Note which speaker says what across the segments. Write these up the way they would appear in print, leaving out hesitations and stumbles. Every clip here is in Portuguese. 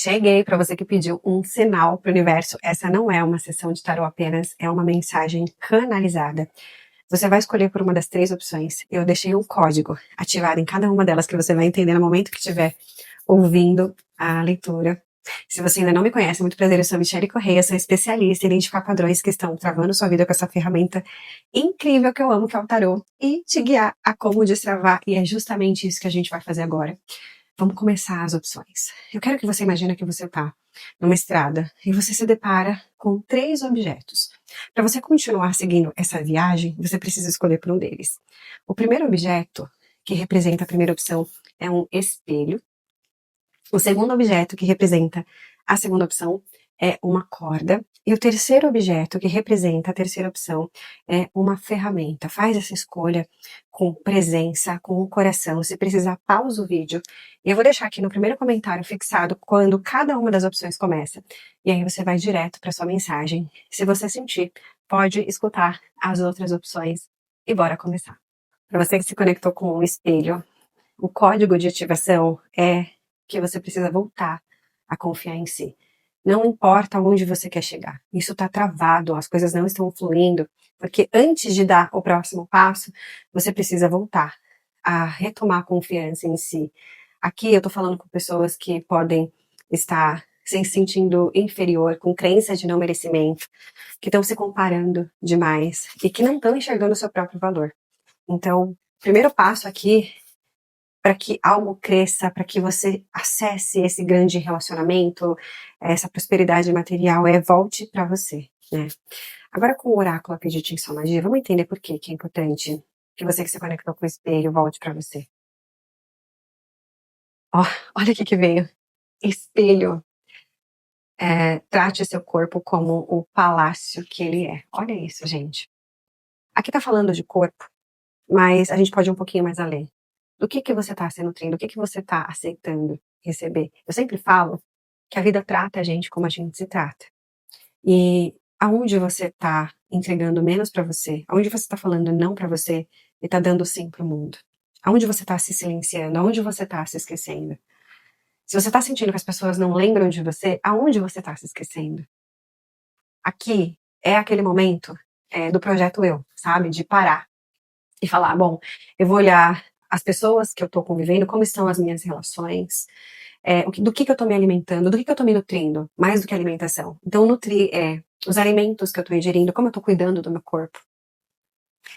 Speaker 1: Cheguei para você que pediu um sinal para o universo. Essa não é uma sessão de tarô apenas, é uma mensagem canalizada. Você vai escolher por uma das 3 opções. Eu deixei um código ativado em cada uma delas que você vai entender no momento que estiver ouvindo a leitura. Se você ainda não me conhece, muito prazer, eu sou Michele Correia, sou especialista em identificar padrões que estão travando sua vida com essa ferramenta incrível que eu amo, que é o tarô, e te guiar a como destravar, e é justamente isso que a gente vai fazer agora. Vamos começar as opções. Eu quero que você imagine que você está numa estrada e você se depara com 3 objetos. Para você continuar seguindo essa viagem, você precisa escolher por um deles. O primeiro objeto, que representa a primeira opção, é um espelho. O segundo objeto, que representa a segunda opção, é uma corda. E o terceiro objeto, que representa a terceira opção, é uma ferramenta. Faz essa escolha com presença, com o coração. Se precisar, pausa o vídeo. E eu vou deixar aqui no primeiro comentário fixado quando cada uma das opções começa. E aí você vai direto para sua mensagem. Se você sentir, pode escutar as outras opções. E bora começar. Para você que se conectou com o espelho, o código de ativação é que você precisa voltar a confiar em si. Não importa onde você quer chegar. Isso está travado, as coisas não estão fluindo, porque antes de dar o próximo passo, você precisa voltar a retomar a confiança em si. Aqui eu tô falando com pessoas que podem estar se sentindo inferior, com crença de não merecimento, que estão se comparando demais e que não estão enxergando o seu próprio valor. Então, o primeiro passo aqui para que algo cresça, para que você acesse esse grande relacionamento, essa prosperidade material, volte para você, né? Agora com o oráculo Acredite em Sua Magia, vamos entender por que é importante que você que se conectou com o espelho volte para você. Ó, olha o que veio. Espelho. Trate seu corpo como o palácio que ele é. Olha isso, gente. Aqui tá falando de corpo, mas a gente pode ir um pouquinho mais além. Do que você está se nutrindo, o que você está aceitando receber. Eu sempre falo que a vida trata a gente como a gente se trata. E aonde você está entregando menos para você, aonde você está falando não para você e está dando sim para o mundo. Aonde você está se silenciando, aonde você está se esquecendo. Se você está sentindo que as pessoas não lembram de você, aonde você está se esquecendo. Aqui é aquele momento do projeto eu, sabe? De parar e falar, bom, eu vou olhar as pessoas que eu estou convivendo, como estão as minhas relações, do que eu estou me alimentando, do que eu estou me nutrindo, mais do que alimentação. Então, nutrir os alimentos que eu estou ingerindo, como eu estou cuidando do meu corpo.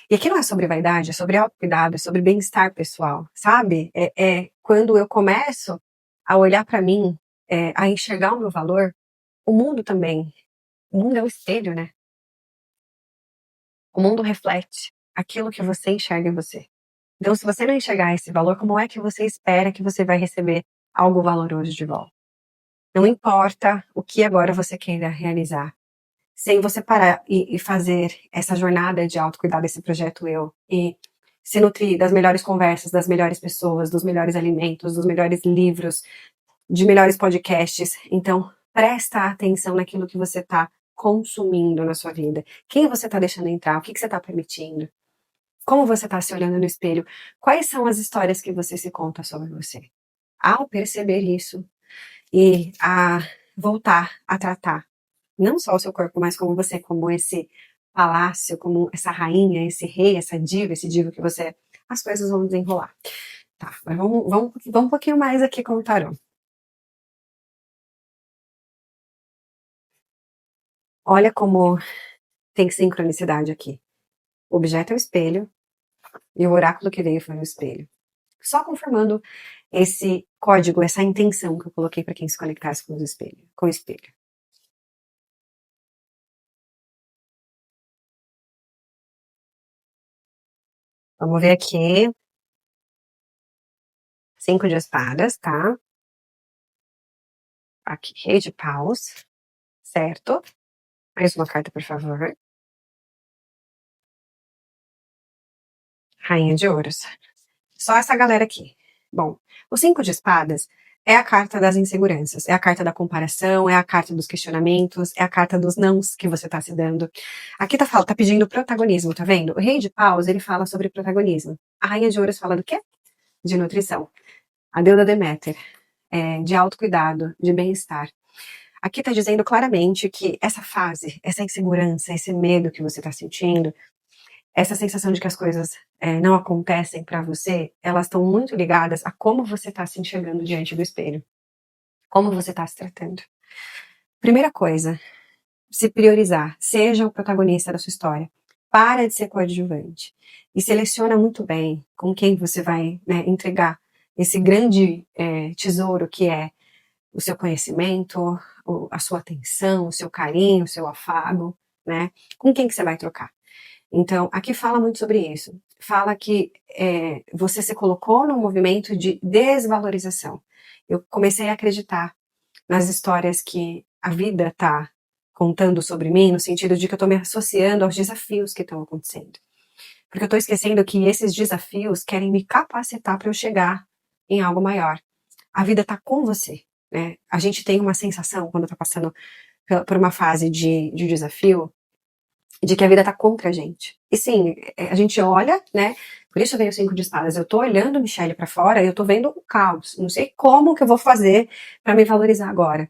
Speaker 1: E aqui não é sobre vaidade, é sobre autocuidado, é sobre bem-estar pessoal, sabe? Quando eu começo a olhar para mim, a enxergar o meu valor, o mundo também. O mundo é o espelho, né? O mundo reflete aquilo que você enxerga em você. Então, se você não enxergar esse valor, como é que você espera que você vai receber algo valoroso de volta? Não importa o que agora você queira realizar. Sem você parar e fazer essa jornada de autocuidado, esse projeto eu, e se nutrir das melhores conversas, das melhores pessoas, dos melhores alimentos, dos melhores livros, de melhores podcasts. Então, presta atenção naquilo que você está consumindo na sua vida. Quem você está deixando entrar? O que você está permitindo? Como você está se olhando no espelho? Quais são as histórias que você se conta sobre você? Ao perceber isso e a voltar a tratar não só o seu corpo, mas como você, como esse palácio, como essa rainha, esse rei, essa diva, esse divo que você é, as coisas vão desenrolar. Tá, mas vamos um pouquinho mais aqui com o tarô. Olha como tem sincronicidade aqui. O objeto é o espelho e o oráculo que veio foi o espelho. Só confirmando esse código, essa intenção que eu coloquei para quem se conectasse com o espelho. Vamos ver aqui. 5 de espadas, tá? Aqui, rei de paus. Certo. Mais uma carta, por favor. Rainha de ouros. Só essa galera aqui. Bom, o 5 de espadas é a carta das inseguranças, é a carta da comparação, é a carta dos questionamentos, é a carta dos nãos que você tá se dando. Aqui tá pedindo protagonismo, tá vendo? O rei de paus, ele fala sobre protagonismo. A rainha de ouros fala do quê? De nutrição. A deusa Deméter. de autocuidado, de bem-estar. Aqui está dizendo claramente que essa fase, essa insegurança, esse medo que você está sentindo, essa sensação de que as coisas não acontecem para você, elas estão muito ligadas a como você está se enxergando diante do espelho. Como você está se tratando. Primeira coisa, se priorizar. Seja o protagonista da sua história. Para de ser coadjuvante. E seleciona muito bem com quem você vai, né, entregar esse grande tesouro que é o seu conhecimento, a sua atenção, o seu carinho, o seu afago, né? Com quem que você vai trocar? Então, aqui fala muito sobre isso. Fala que você se colocou num movimento de desvalorização. Eu comecei a acreditar nas histórias que a vida está contando sobre mim, no sentido de que eu estou me associando aos desafios que estão acontecendo. Porque eu estou esquecendo que esses desafios querem me capacitar para eu chegar em algo maior. A vida está com você, né? A gente tem uma sensação, quando está passando por uma fase de desafio, de que a vida está contra a gente. E sim, a gente olha, né? Por isso veio o 5 de espadas. Eu tô olhando, Michelle, para fora e eu tô vendo o caos. Não sei como que eu vou fazer para me valorizar agora.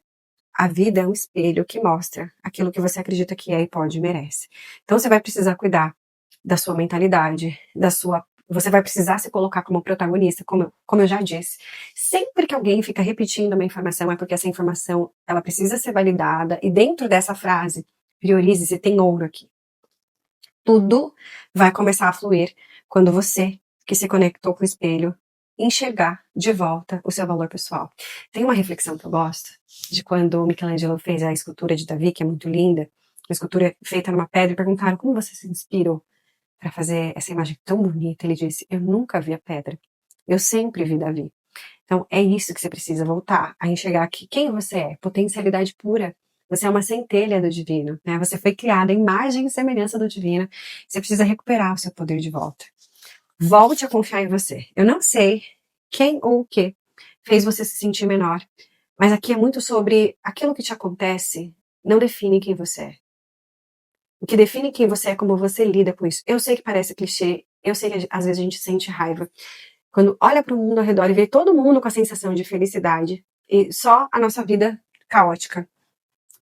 Speaker 1: A vida é um espelho que mostra aquilo que você acredita que é e pode e merece. Então você vai precisar cuidar da sua mentalidade, você vai precisar se colocar como protagonista, como eu já disse. Sempre que alguém fica repetindo uma informação, é porque essa informação ela precisa ser validada, e dentro dessa frase, priorize se tem ouro aqui. Tudo vai começar a fluir quando você, que se conectou com o espelho, enxergar de volta o seu valor pessoal. Tem uma reflexão que eu gosto, de quando o Michelangelo fez a escultura de Davi, que é muito linda, uma escultura feita numa pedra, e perguntaram como você se inspirou para fazer essa imagem tão bonita. Ele disse, eu nunca vi a pedra, eu sempre vi Davi. Então é isso que você precisa voltar a enxergar, que quem você é, potencialidade pura. Você é uma centelha do divino, né? Você foi criada em imagem e semelhança do divino. Você precisa recuperar o seu poder de volta. Volte a confiar em você. Eu não sei quem ou o que fez você se sentir menor, mas aqui é muito sobre aquilo que te acontece não define quem você é. O que define quem você é como você lida com isso. Eu sei que parece clichê, eu sei que às vezes a gente sente raiva quando olha para o mundo ao redor e vê todo mundo com a sensação de felicidade e só a nossa vida caótica.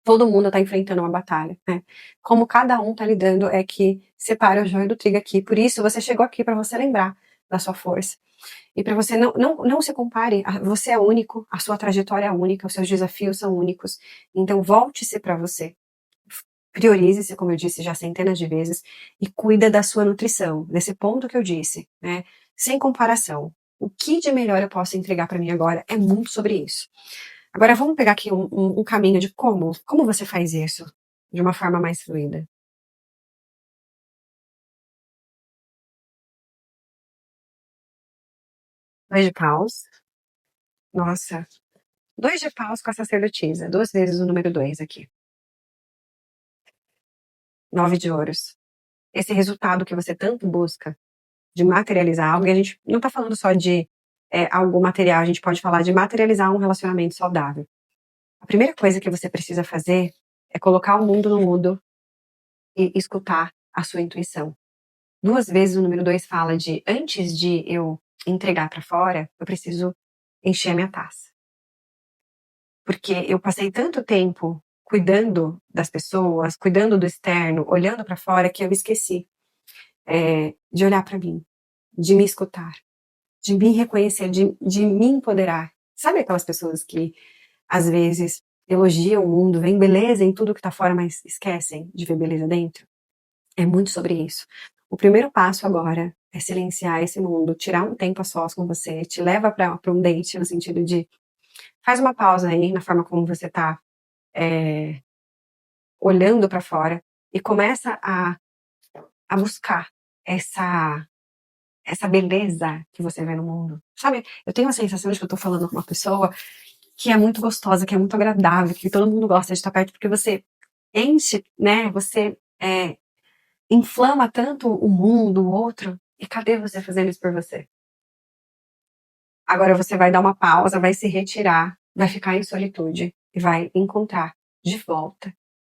Speaker 1: Todo mundo está enfrentando uma batalha, né? Como cada um está lidando é que separa o joio do trigo aqui. Por isso você chegou aqui para você lembrar da sua força. E para você não se compare, você é único, a sua trajetória é única, os seus desafios são únicos. Então volte-se para você. Priorize-se, como eu disse já centenas de vezes, e cuida da sua nutrição, desse ponto que eu disse, né? Sem comparação. O que de melhor eu posso entregar para mim agora é muito sobre isso. Agora vamos pegar aqui um caminho de como você faz isso de uma forma mais fluida. 2 de paus. Nossa. 2 de paus com a sacerdotisa. 2 vezes o número 2 aqui. 9 de ouros. Esse resultado que você tanto busca de materializar algo, e a gente não tá falando só de algo material, a gente pode falar de materializar um relacionamento saudável. A primeira coisa que você precisa fazer é colocar o mundo no mudo e escutar a sua intuição. 2 vezes o número 2 fala de, antes de eu entregar para fora, eu preciso encher a minha taça. Porque eu passei tanto tempo cuidando das pessoas, cuidando do externo, olhando para fora, que eu esqueci de olhar para mim, de me escutar, de me reconhecer, de me empoderar. Sabe aquelas pessoas que às vezes elogiam o mundo, veem beleza em tudo que tá fora, mas esquecem de ver beleza dentro? É muito sobre isso. O primeiro passo agora é silenciar esse mundo, tirar um tempo a sós com você, te leva para um date no sentido de faz uma pausa aí na forma como você tá olhando para fora e começa a buscar essa beleza que você vê no mundo. Sabe, eu tenho a sensação de que eu tô falando com uma pessoa que é muito gostosa, que é muito agradável, que todo mundo gosta de estar perto, porque você enche, né, você inflama tanto o mundo, o outro, e cadê você fazendo isso por você? Agora você vai dar uma pausa, vai se retirar, vai ficar em solitude e vai encontrar de volta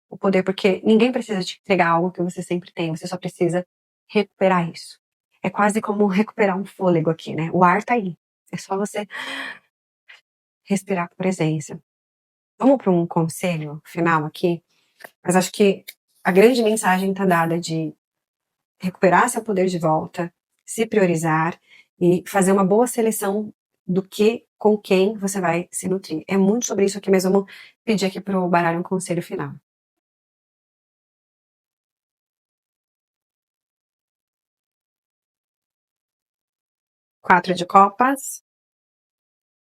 Speaker 1: o poder, porque ninguém precisa te entregar algo que você sempre tem, você só precisa recuperar isso. É quase como recuperar um fôlego aqui, né? O ar tá aí. É só você respirar com presença. Vamos para um conselho final aqui? Mas acho que a grande mensagem está dada de recuperar seu poder de volta, se priorizar e fazer uma boa seleção do que, com quem você vai se nutrir. É muito sobre isso aqui, mas vamos pedir aqui pro baralho um conselho final. 4 de copas,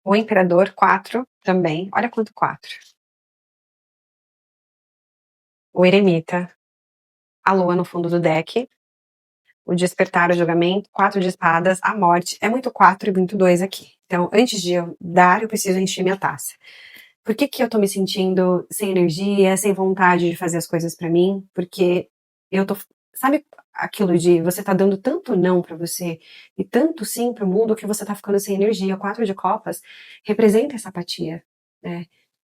Speaker 1: o imperador, 4 também. Olha quanto 4. O eremita, a lua no fundo do deck, o despertar, o julgamento, 4 de espadas, a morte. É muito 4 e muito 2 aqui. Então, antes de eu dar, eu preciso encher minha taça. Por que eu tô me sentindo sem energia, sem vontade de fazer as coisas pra mim? Porque eu tô, sabe aquilo de você tá dando tanto não pra você e tanto sim pro mundo que você tá ficando sem energia. O 4 de copas representa essa apatia, né?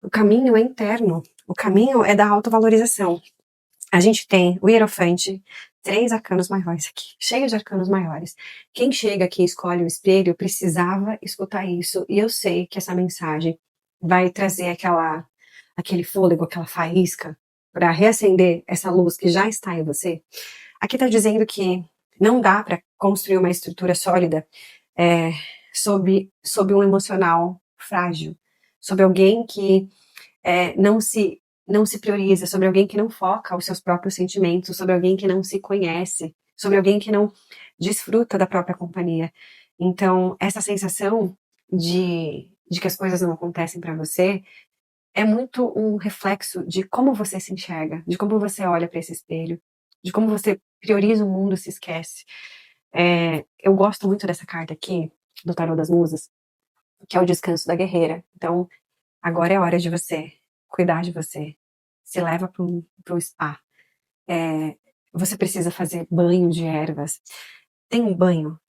Speaker 1: O caminho é interno. O caminho é da autovalorização. A gente tem o Hierofante, 3 arcanos maiores aqui, cheio de arcanos maiores. Quem chega aqui e escolhe o espelho precisava escutar isso, e eu sei que essa mensagem vai trazer aquele fôlego, aquela faísca, para reacender essa luz que já está em você. Aqui está dizendo que não dá para construir uma estrutura sólida sob um emocional frágil, sob alguém que não se prioriza, sobre alguém que não foca os seus próprios sentimentos, sobre alguém que não se conhece, sobre alguém que não desfruta da própria companhia. Então, essa sensação de que as coisas não acontecem para você é muito um reflexo de como você se enxerga, de como você olha para esse espelho, de como você prioriza o mundo e se esquece. Eu gosto muito dessa carta aqui, do Tarô das Musas, que é o descanso da guerreira. Então, agora é hora de você cuidar de você. Se leva para um spa. Você precisa fazer banho de ervas. Tem um banho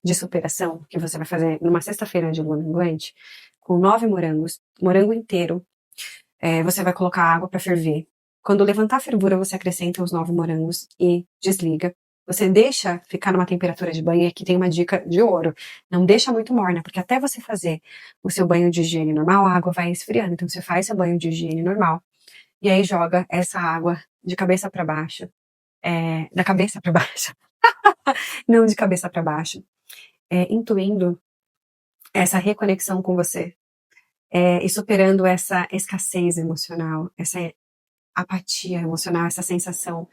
Speaker 1: de superação que você vai fazer numa sexta-feira de lua minguante com 9 morangos, morango inteiro. Você vai colocar água para ferver. Quando levantar a fervura, você acrescenta os 9 morangos e desliga. Você deixa ficar numa temperatura de banho, e aqui tem uma dica de ouro. Não deixa muito morna, porque até você fazer o seu banho de higiene normal, a água vai esfriando. Então você faz seu banho de higiene normal e aí joga essa água de cabeça para baixo, da cabeça para baixo, não de cabeça para baixo, intuindo essa reconexão com você, e superando essa escassez emocional, essa apatia emocional, essa sensação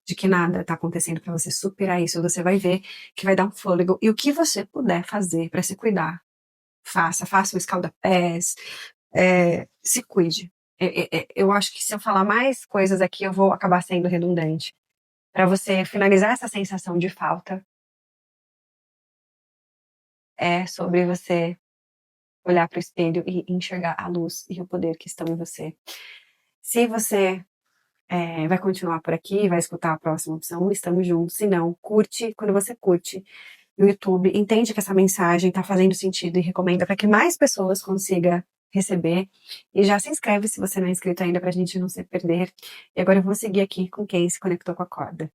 Speaker 1: de que nada está acontecendo. Para você superar isso, você vai ver que vai dar um fôlego, e o que você puder fazer para se cuidar, faça o escalda-pés, se cuide. Eu acho que se eu falar mais coisas aqui, eu vou acabar sendo redundante. Para você finalizar essa sensação de falta, é sobre você olhar para o espelho e enxergar a luz e o poder que estão em você. Se você vai continuar por aqui, vai escutar a próxima opção, estamos juntos. Se não, curte. Quando você curte no YouTube, entende que essa mensagem está fazendo sentido e recomenda para que mais pessoas consigam receber. E já se inscreve se você não é inscrito ainda, para a gente não se perder. E agora eu vou seguir aqui com quem se conectou com a corda.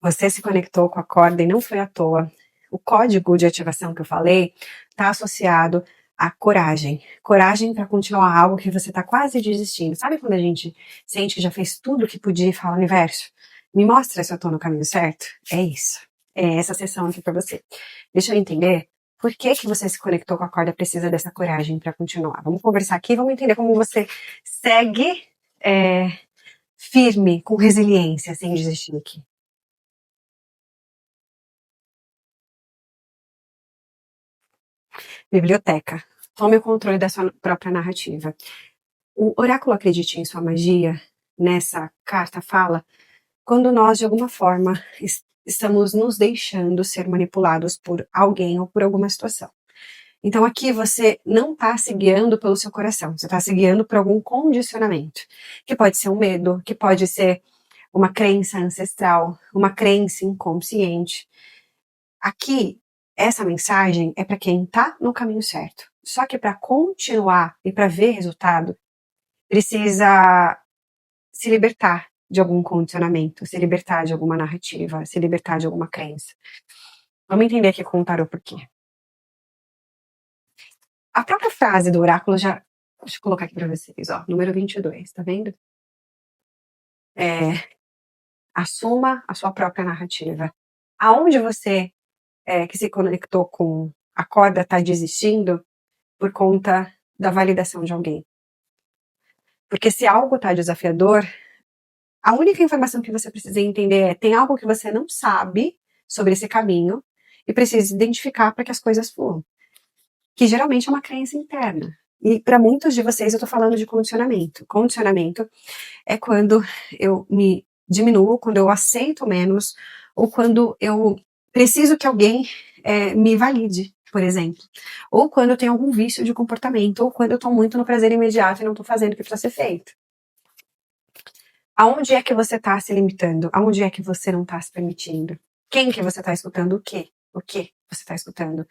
Speaker 1: Você se conectou com a corda e não foi à toa. O código de ativação que eu falei está associado à coragem. Coragem para continuar algo que você está quase desistindo. Sabe quando a gente sente que já fez tudo o que podia e fala, universo, me mostra se eu estou no caminho certo? É isso. É essa sessão aqui para você. Deixa eu entender por que você se conectou com a corda, precisa dessa coragem para continuar. Vamos conversar aqui, vamos entender como você segue firme, com resiliência, sem desistir aqui. Biblioteca. Tome o controle da sua própria narrativa. O oráculo Acredite em Sua Magia, nessa carta, fala quando nós, de alguma forma, estamos nos deixando ser manipulados por alguém ou por alguma situação. Então aqui você não está se guiando pelo seu coração, você está se guiando por algum condicionamento, que pode ser um medo, que pode ser uma crença ancestral, uma crença inconsciente. Aqui, essa mensagem é para quem está no caminho certo. Só que para continuar e para ver resultado, precisa se libertar de algum condicionamento, se libertar de alguma narrativa, se libertar de alguma crença. Vamos entender aqui com o tarô por quê. A própria frase do oráculo já... Deixa eu colocar aqui para vocês, ó. Número 22, tá vendo? Assuma a sua própria narrativa. Aonde você que se conectou com a corda está desistindo por conta da validação de alguém. Porque se algo está desafiador, a única informação que você precisa entender é: tem algo que você não sabe sobre esse caminho e precisa identificar para que as coisas fluam. Que geralmente é uma crença interna. E para muitos de vocês eu estou falando de condicionamento. Condicionamento é quando eu me diminuo, quando eu aceito menos, ou quando eu preciso que alguém me valide, por exemplo. Ou quando eu tenho algum vício de comportamento, ou quando eu estou muito no prazer imediato e não estou fazendo o que precisa ser feito. Aonde é que você está se limitando? Aonde é que você não está se permitindo? Quem que você está escutando o quê? O que você está escutando?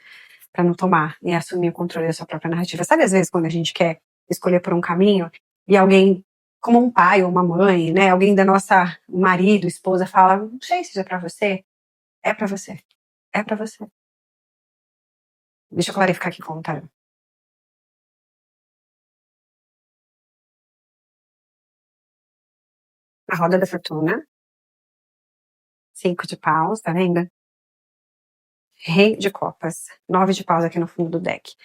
Speaker 1: Para não tomar e assumir o controle da sua própria narrativa. Sabe, às vezes, quando a gente quer escolher por um caminho e alguém, como um pai ou uma mãe, né, alguém da nossa marido, esposa, fala: não sei se isso é pra você. É pra você. É pra você. Deixa eu clarificar aqui como tá. A roda da fortuna. 5 de paus, tá vendo? Rei de copas. 9 de paus aqui no fundo do deck.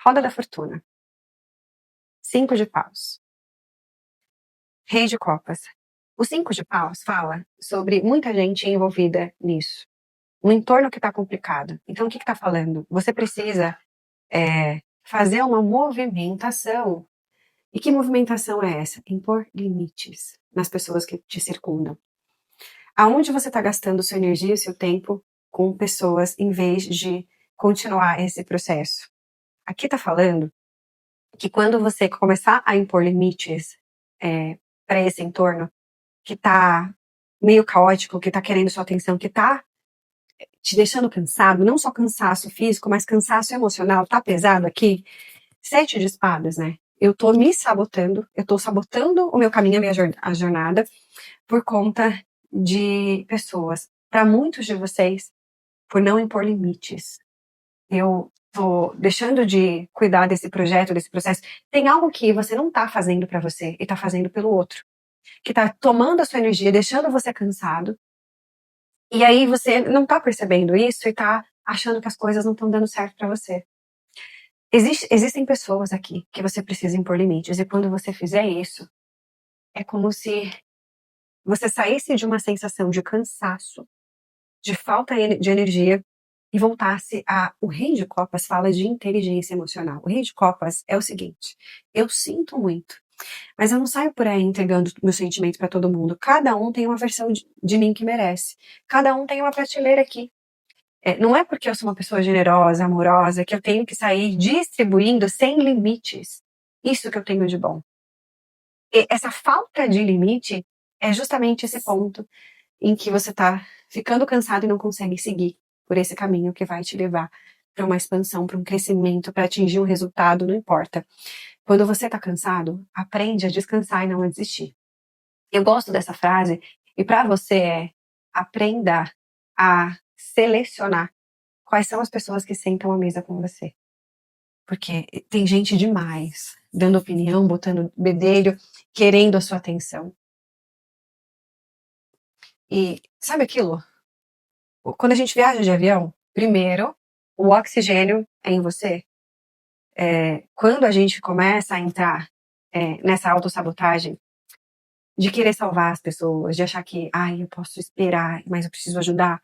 Speaker 1: Roda da fortuna. 5 de paus. Rei de copas. O 5 de paus fala sobre muita gente envolvida nisso. Um entorno que está complicado. Então, o que está falando? Você precisa fazer uma movimentação. E que movimentação é essa? Impor limites nas pessoas que te circundam. Aonde você está gastando sua energia e seu tempo com pessoas em vez de continuar esse processo? Aqui está falando que quando você começar a impor limites para esse entorno que está meio caótico, que está querendo sua atenção, que está te deixando cansado, não só cansaço físico, mas cansaço emocional, tá pesado aqui? 7 de espadas, né? Eu tô me sabotando, eu tô sabotando o meu caminho, a jornada, por conta de pessoas. Para muitos de vocês, por não impor limites. Eu tô deixando de cuidar desse projeto, desse processo. Tem algo que você não tá fazendo para você e tá fazendo pelo outro. Que tá tomando a sua energia, deixando você cansado. E aí você não tá percebendo isso e tá achando que as coisas não estão dando certo para você. Existem pessoas aqui que você precisa impor limites, e quando você fizer isso, é como se você saísse de uma sensação de cansaço, de falta de energia, e voltasse a... O Rei de Copas fala de inteligência emocional. O Rei de Copas é o seguinte: eu sinto muito, mas eu não saio por aí entregando meu sentimento para todo mundo. Cada um tem uma versão de mim que merece. Cada um tem uma prateleira aqui. Não é porque eu sou uma pessoa generosa, amorosa, que eu tenho que sair distribuindo sem limites. Isso que eu tenho de bom. E essa falta de limite é justamente esse ponto em que você está ficando cansado e não consegue seguir por esse caminho que vai te levar para uma expansão, para um crescimento, para atingir um resultado, não importa. Quando você está cansado, aprende a descansar e não a desistir. Eu gosto dessa frase, e para você aprenda a selecionar quais são as pessoas que sentam à mesa com você. Porque tem gente demais dando opinião, botando bedelho, querendo a sua atenção. E sabe aquilo? Quando a gente viaja de avião, primeiro, o oxigênio é em você. Quando a gente começa a entrar nessa autossabotagem de querer salvar as pessoas, de achar que, eu posso esperar, mas eu preciso ajudar,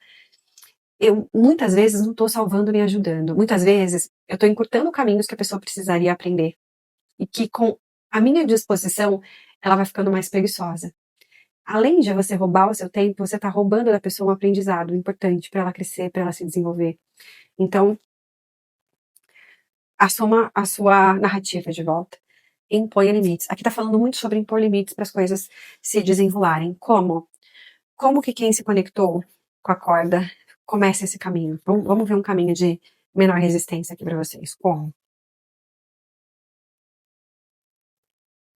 Speaker 1: eu muitas vezes não estou salvando nem ajudando. Muitas vezes eu estou encurtando caminhos que a pessoa precisaria aprender. E que com a minha disposição, ela vai ficando mais preguiçosa. Além de você roubar o seu tempo, você está roubando da pessoa um aprendizado importante para ela crescer, para ela se desenvolver. Então, assuma a sua narrativa de volta. Imponha limites. Aqui está falando muito sobre impor limites para as coisas se desenrolarem. Como? Como que quem se conectou com a corda começa esse caminho? Vamos ver um caminho de menor resistência aqui para vocês. Como?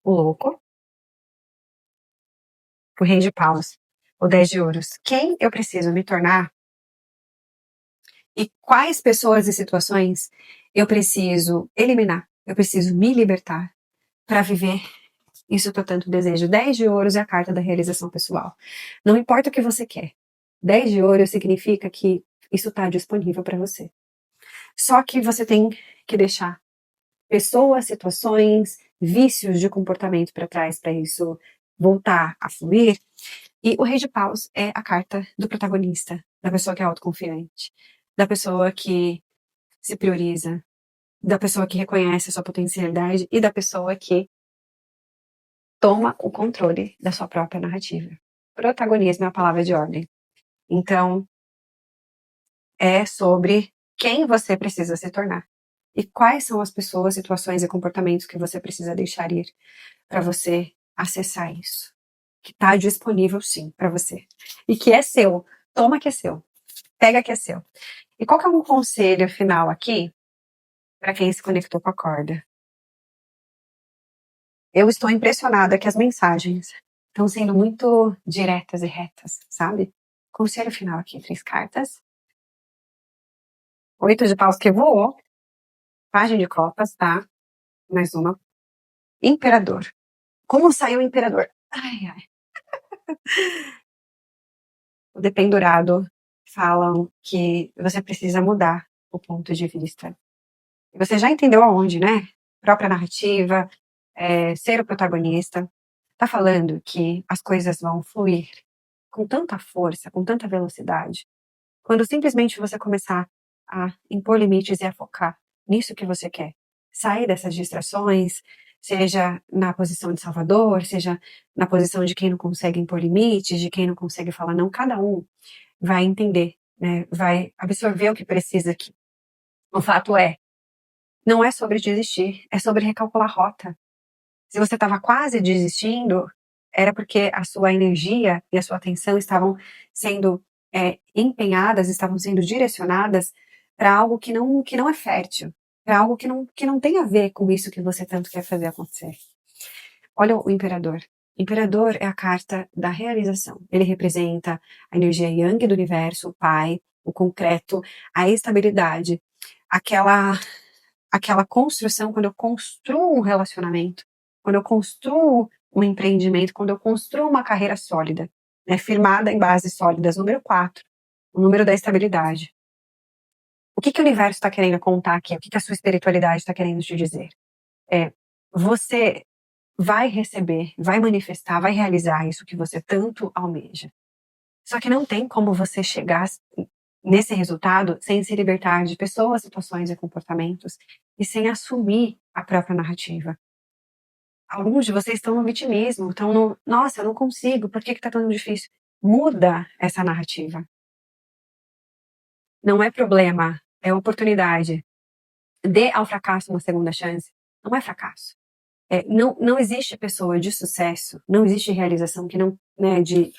Speaker 1: O louco, o rei de paus, o 10 de ouros. Quem eu preciso me tornar E quais pessoas e situações eu preciso eliminar, eu preciso me libertar para viver isso que eu tanto desejo. 10 de ouros é a carta da realização pessoal. Não importa o que você quer. 10 de ouro significa que isso está disponível para você. Só que você tem que deixar pessoas, situações, vícios de comportamento para trás para isso voltar a fluir. E o Rei de Paus é a carta do protagonista, da pessoa que é autoconfiante, da pessoa que se prioriza, da pessoa que reconhece a sua potencialidade e da pessoa que toma o controle da sua própria narrativa. Protagonismo é a palavra de ordem. Então, é sobre quem você precisa se tornar. E quais são as pessoas, situações e comportamentos que você precisa deixar ir para você acessar isso. Que está disponível sim para você. E que é seu. Toma que é seu. Pega que é seu. E qual que é um conselho final aqui para quem se conectou com a corda? Eu estou impressionada que as mensagens estão sendo muito diretas e retas, sabe? Conselho final aqui, 3 cartas. 8 de paus que voou. Página de copas, tá? Mais uma. Imperador. Como saiu o imperador? Ai, ai. O dependurado falam que você precisa mudar o ponto de vista. E você já entendeu aonde, né? Própria narrativa, ser o protagonista. Tá falando que as coisas vão fluir com tanta força, com tanta velocidade, quando simplesmente você começar a impor limites e a focar nisso que você quer. Sair dessas distrações, seja na posição de salvador, seja na posição de quem não consegue impor limites, de quem não consegue falar não, cada um vai entender, né? Vai absorver o que precisa aqui. O fato é, não é sobre desistir, é sobre recalcular rota. Se você estava quase desistindo, era porque a sua energia e a sua atenção estavam sendo empenhadas, estavam sendo direcionadas para algo que não é fértil, para algo que não tem a ver com isso que você tanto quer fazer acontecer. Olha o imperador. O imperador é a carta da realização. Ele representa a energia yang do universo, o pai, o concreto, a estabilidade, aquela construção, quando eu construo um relacionamento, quando eu construo um empreendimento, quando eu construo uma carreira sólida, né, firmada em bases sólidas. Número 4, o número da estabilidade. O que o universo está querendo contar aqui? O que a sua espiritualidade está querendo te dizer? Você vai receber, vai manifestar, vai realizar isso que você tanto almeja. Só que não tem como você chegar nesse resultado sem se libertar de pessoas, situações e comportamentos e sem assumir a própria narrativa. Alguns de vocês estão no vitimismo, estão no, nossa, eu não consigo, por que tá tão difícil? Muda essa narrativa. Não é problema, é oportunidade. Dê ao fracasso uma segunda chance. Não é fracasso. Não existe pessoa de sucesso, não existe realização que não, né, de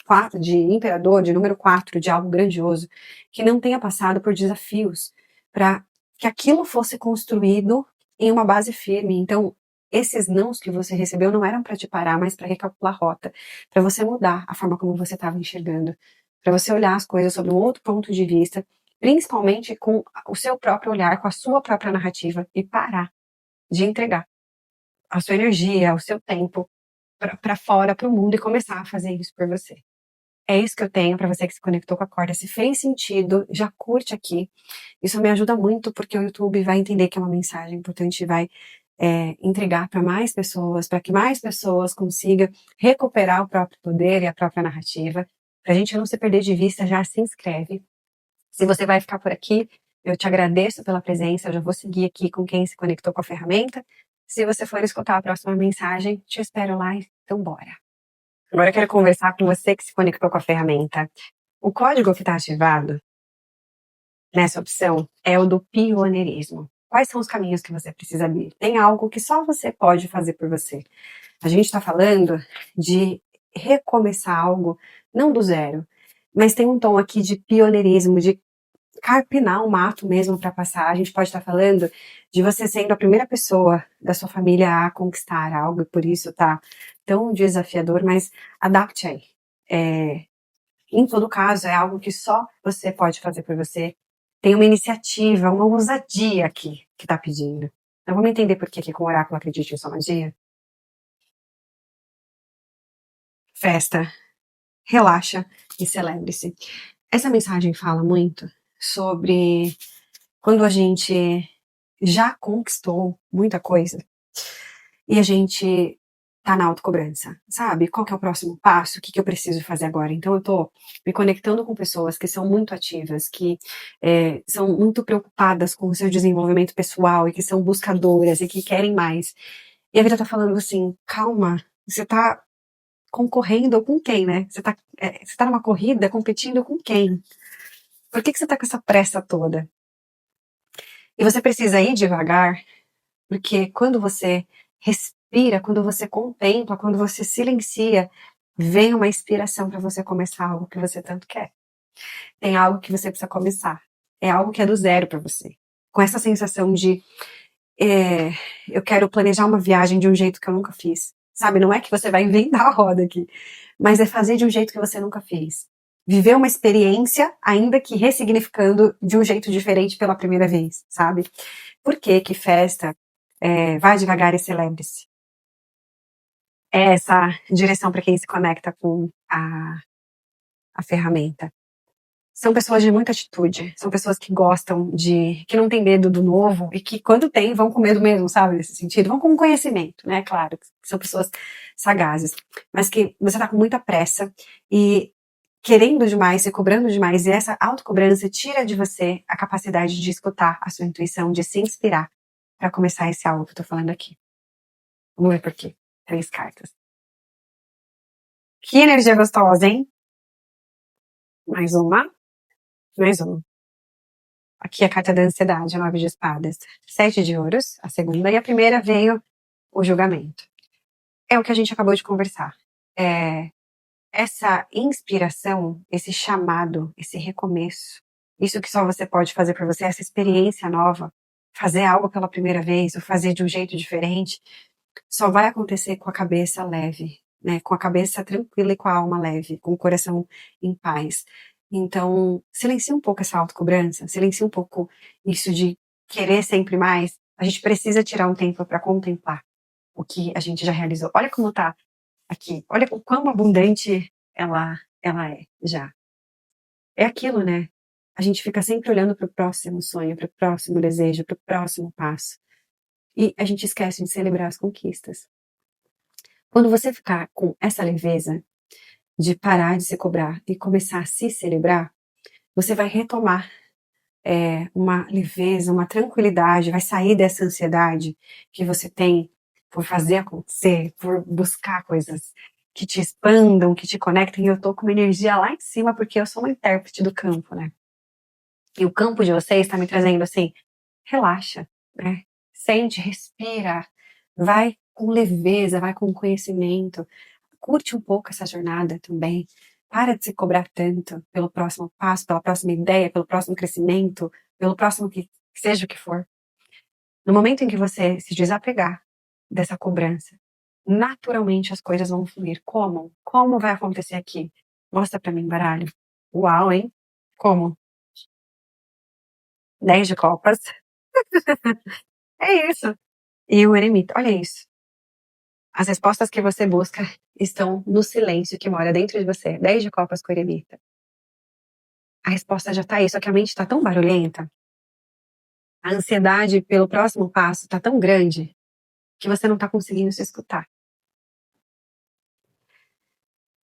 Speaker 1: imperador, de número 4, de algo grandioso, que não tenha passado por desafios para que aquilo fosse construído em uma base firme. Então, esses nãos que você recebeu não eram para te parar, mas para recalcular a rota, para você mudar a forma como você estava enxergando, para você olhar as coisas sob um outro ponto de vista, principalmente com o seu próprio olhar, com a sua própria narrativa e parar de entregar a sua energia, o seu tempo para fora, para o mundo e começar a fazer isso por você. É isso que eu tenho para você que se conectou com a corda. Se fez sentido, já curte aqui. Isso me ajuda muito porque o YouTube vai entender que é uma mensagem importante e vai entregar para mais pessoas, para que mais pessoas consigam recuperar o próprio poder e a própria narrativa. Para a gente não se perder de vista, já se inscreve. Se você vai ficar por aqui, eu te agradeço pela presença. Eu já vou seguir aqui com quem se conectou com a ferramenta. Se você for escutar a próxima mensagem, te espero lá, então bora. Agora eu quero conversar com você que se conectou com a ferramenta. O código que está ativado nessa opção é o do pioneirismo. Quais são os caminhos que você precisa abrir? Tem algo que só você pode fazer por você. A gente está falando de recomeçar algo, não do zero, mas tem um tom aqui de pioneirismo, de carpinar o mato mesmo para passar. A gente pode estar falando de você sendo a primeira pessoa da sua família a conquistar algo, e por isso tá tão desafiador, mas adapte aí. Em todo caso, é algo que só você pode fazer por você. Tem uma iniciativa, uma ousadia aqui que tá pedindo. Então vamos entender por que aqui com o oráculo Acredite em Sua Magia? Festa, relaxa e celebre-se. Essa mensagem fala muito sobre quando a gente já conquistou muita coisa e a gente tá na autocobrança, sabe? Qual que é o próximo passo? O que que eu preciso fazer agora? Então eu tô me conectando com pessoas que são muito ativas, que são muito preocupadas com o seu desenvolvimento pessoal e que são buscadoras e que querem mais. E a vida tá falando assim, calma, você tá concorrendo com quem, né? Você tá numa corrida competindo com quem? Por que que você tá com essa pressa toda? E você precisa ir devagar, porque quando você respira, quando você contempla, quando você silencia, vem uma inspiração para você começar algo que você tanto quer. Tem algo que você precisa começar. É algo que é do zero para você. Com essa sensação de eu quero planejar uma viagem de um jeito que eu nunca fiz. Sabe, não é que você vai inventar a roda aqui, mas é fazer de um jeito que você nunca fez. Viver uma experiência, ainda que ressignificando de um jeito diferente pela primeira vez, sabe? Por que que festa vai devagar e celebre-se? É essa direção para quem se conecta com a ferramenta. São pessoas de muita atitude, são pessoas que gostam que não tem medo do novo e que quando tem, vão com medo mesmo, sabe, nesse sentido, vão com conhecimento, né, claro, são pessoas sagazes, mas que você tá com muita pressa e querendo demais, se cobrando demais, e essa autocobrança tira de você a capacidade de escutar a sua intuição, de se inspirar para começar esse algo que eu tô falando aqui. Vamos ver por quê. 3 cartas. Que energia gostosa, hein? Mais uma. Mais uma. Aqui a carta da ansiedade, a 9 de espadas. 7 de ouros, a segunda, e a primeira veio o julgamento. É o que a gente acabou de conversar. Essa inspiração, esse chamado, esse recomeço, isso que só você pode fazer por você, essa experiência nova, fazer algo pela primeira vez, ou fazer de um jeito diferente, só vai acontecer com a cabeça leve, né? Com a cabeça tranquila e com a alma leve, com o coração em paz. Então, silencie um pouco essa autocobrança, silencie um pouco isso de querer sempre mais. A gente precisa tirar um tempo para contemplar o que a gente já realizou. Olha como tá aqui, olha o quão abundante ela é já. É aquilo, né? A gente fica sempre olhando para o próximo sonho, para o próximo desejo, para o próximo passo. E a gente esquece de celebrar as conquistas. Quando você ficar com essa leveza de parar de se cobrar e começar a se celebrar, você vai retomar uma leveza, uma tranquilidade, vai sair dessa ansiedade que você tem por fazer acontecer, por buscar coisas que te expandam, que te conectem. E eu tô com uma energia lá em cima porque eu sou uma intérprete do campo, né? E o campo de vocês está me trazendo assim, relaxa, né? Sente, respira, vai com leveza, vai com conhecimento, curte um pouco essa jornada também. Para de se cobrar tanto pelo próximo passo, pela próxima ideia, pelo próximo crescimento, pelo próximo que seja o que for. No momento em que você se desapegar dessa cobrança, naturalmente as coisas vão fluir. Como? Como vai acontecer aqui? Mostra pra mim, baralho. Uau, hein? Como? 10 de copas. É isso. E o eremita, olha isso. As respostas que você busca estão no silêncio que mora dentro de você. 10 de copas com o eremita. A resposta já tá aí, só que a mente tá tão barulhenta, a ansiedade pelo próximo passo tá tão grande, que você não tá conseguindo se escutar.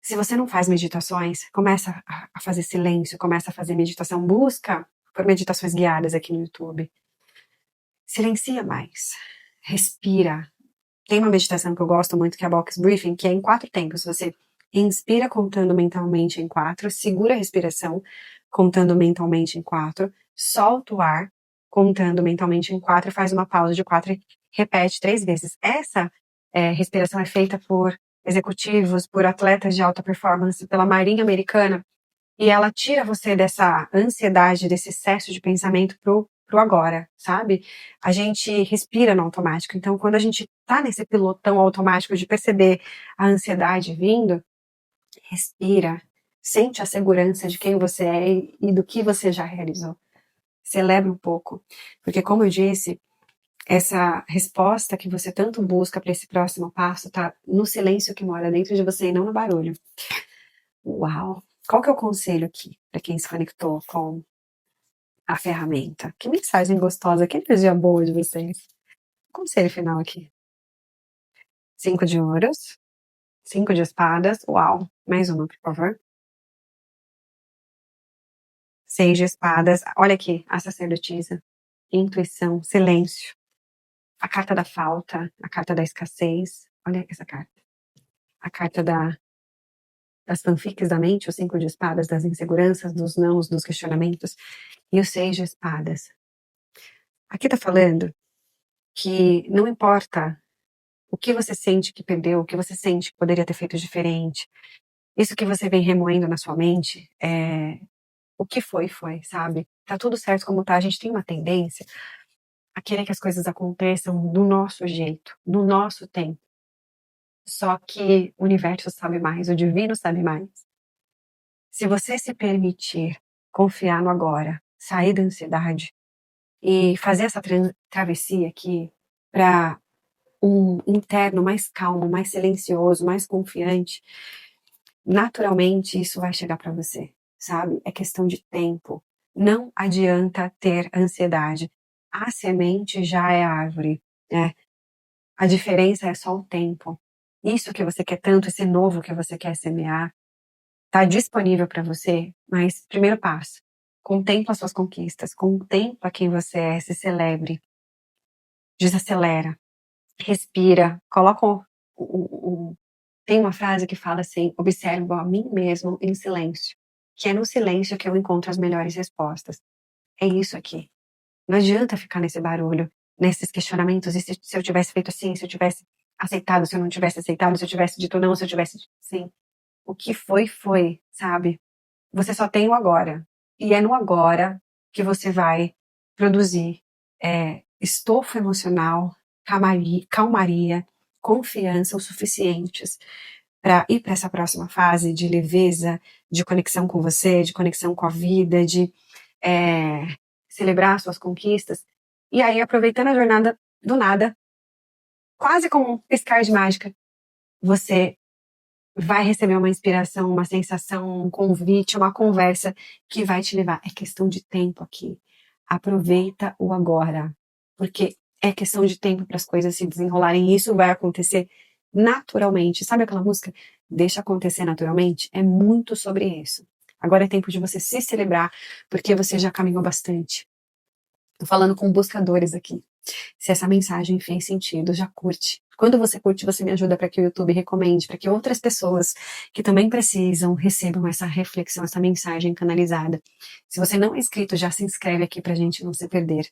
Speaker 1: Se você não faz meditações, começa a fazer silêncio, começa a fazer meditação, busca por meditações guiadas aqui no YouTube. Silencia mais, respira. Tem uma meditação que eu gosto muito, que é a Box Briefing, que é em 4 tempos. Você inspira contando mentalmente em 4, segura a respiração contando mentalmente em 4, solta o ar contando mentalmente em 4, faz uma pausa de 4 e repete 3 vezes. Essa respiração é feita por executivos, por atletas de alta performance, pela Marinha Americana, e ela tira você dessa ansiedade, desse excesso de pensamento pro agora, sabe? A gente respira no automático. Então, quando a gente tá nesse pilotão automático de perceber a ansiedade vindo, respira, sente a segurança de quem você é e do que você já realizou. Celebra um pouco. Porque, como eu disse, essa resposta que você tanto busca para esse próximo passo tá no silêncio que mora dentro de você e não no barulho. Uau! Qual que é o conselho aqui para quem se conectou com a ferramenta? Que mensagem gostosa, que energia boa de vocês. Conselho final aqui. 5 de ouros, 5 de espadas, uau! Mais uma, por favor. 6 de espadas, olha aqui, a sacerdotisa. Intuição, silêncio. A carta da falta, a carta da escassez. Olha essa carta. A carta das fanfics da mente, o 5 de espadas, das inseguranças, dos nãos, dos questionamentos. E o 6 de espadas. Aqui tá falando que não importa o que você sente que perdeu, o que você sente que poderia ter feito diferente, isso que você vem remoendo na sua mente, o que foi, sabe? Tá tudo certo como tá. A gente tem uma tendência a querer que as coisas aconteçam do nosso jeito, no nosso tempo. Só que o universo sabe mais, o divino sabe mais. Se você se permitir confiar no agora, sair da ansiedade e fazer essa travessia aqui para um interno mais calmo, mais silencioso, mais confiante, naturalmente isso vai chegar para você, sabe? É questão de tempo. Não adianta ter ansiedade. A semente já é árvore, né? A diferença é só o tempo. Isso que você quer tanto, esse novo que você quer semear, está disponível para você, mas primeiro passo, contempla as suas conquistas, contempla quem você é, se celebre, desacelera, respira, coloca tem uma frase que fala assim, observo a mim mesmo em silêncio, que é no silêncio que eu encontro as melhores respostas. É isso aqui. Não adianta ficar nesse barulho, nesses questionamentos, e se eu tivesse feito assim, se eu tivesse aceitado, se eu não tivesse aceitado, se eu tivesse dito não, se eu tivesse dito sim. O que foi, sabe? Você só tem o agora. E é no agora que você vai produzir estofo emocional, calmaria, confiança o suficientes para ir para essa próxima fase de leveza, de conexão com você, de conexão com a vida, de celebrar suas conquistas. E aí, aproveitando a jornada do nada, quase como um piscar de mágica, você vai receber uma inspiração, uma sensação, um convite, uma conversa que vai te levar. É questão de tempo aqui. Aproveita o agora, porque é questão de tempo para as coisas se desenrolarem e isso vai acontecer naturalmente. Sabe aquela música? Deixa acontecer naturalmente? É muito sobre isso. Agora é tempo de você se celebrar, porque você já caminhou bastante. Tô falando com buscadores aqui. Se essa mensagem fez sentido, já curte. Quando você curte, você me ajuda para que o YouTube recomende, para que outras pessoas que também precisam recebam essa reflexão, essa mensagem canalizada. Se você não é inscrito, já se inscreve aqui para a gente não se perder.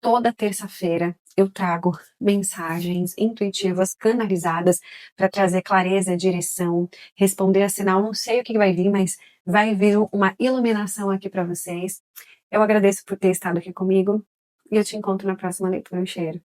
Speaker 1: Toda terça-feira eu trago mensagens intuitivas canalizadas para trazer clareza, direção, responder a sinal. Não sei o que vai vir, mas vai vir uma iluminação aqui para vocês. Eu agradeço por ter estado aqui comigo e eu te encontro na próxima leitura. Um cheiro.